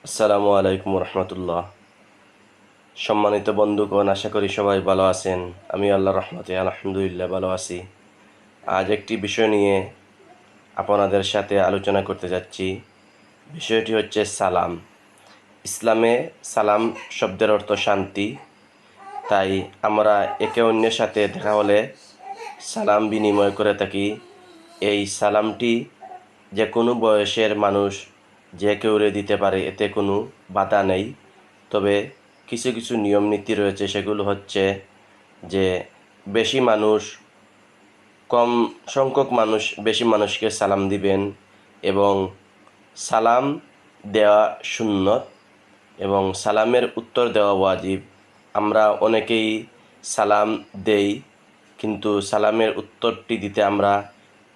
আসসালামু আলাইকুম রহমতুল্লাহ। সম্মানিত বন্ধুগণ, আশা করি সবাই ভালো আছেন। আমি আল্লাহর রহমতে আলহামদুলিল্লাহ ভালো আছি। আজ একটি বিষয় নিয়ে আপনাদের সাথে আলোচনা করতে যাচ্ছি। বিষয়টি হচ্ছে সালাম। ইসলামে সালাম শব্দের অর্থ শান্তি। তাই আমরা একে অন্যের সাথে দেখা হলে সালাম বিনিময় করে থাকি। এই সালামটি যে কোনো বয়সের মানুষ যে কেউ দিতে পারে, এতে কোনো বাধা নেই। তবে কিছু কিছু নিয়ম নীতি রয়েছে, সেগুলো হচ্ছে যে বেশি মানুষ কম সংখ্যক মানুষ বেশি মানুষকে সালাম দিবেন, এবং সালাম দেওয়া সুন্নত এবং সালামের উত্তর দেওয়া ওয়াজিব। আমরা অনেকেই সালাম দেই, কিন্তু সালামের উত্তরটি দিতে আমরা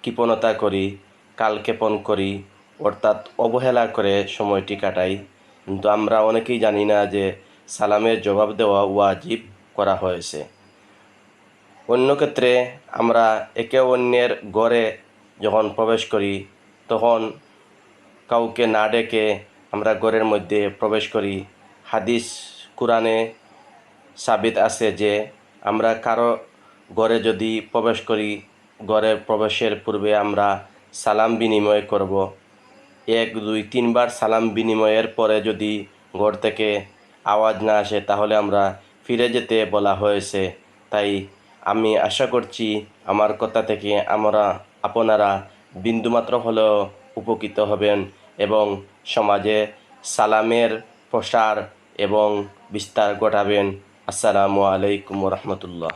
কৃপণতা করি, কালক্ষেপণ করি, অর্থাৎ অবহেলা করে সময়টি কাটাই। কিন্তু আমরা অনেকেই জানি না যে সালামের জবাব দেওয়া ওয়াজিব করা হয়েছে। অন্য ক্ষেত্রে আমরা একে অন্যের ঘরে যখন প্রবেশ করি, তখন কাউকে না ডেকে আমরা ঘরের মধ্যে প্রবেশ করি। হাদিস কুরআনে সাবিত আছে যে আমরা কারো ঘরে যদি প্রবেশ করি, ঘরে প্রবেশের পূর্বে আমরা সালাম বিনিময় করব। 1 2 3 বার সালাম বিনিময়ের পরে যদি ঘর থেকে আওয়াজ না আসে, তাহলে আমরা ফিরে যেতে বলা হয়েছে। তাই আমি আশা করছি আমার কথা থেকে আপনারা বিন্দুমাত্র হলেও উপকৃত হবেন এবং সমাজে সালামের প্রসার এবং বিস্তার ঘটাবেন। আসসালামু আলাইকুম রহমতুল্লাহ।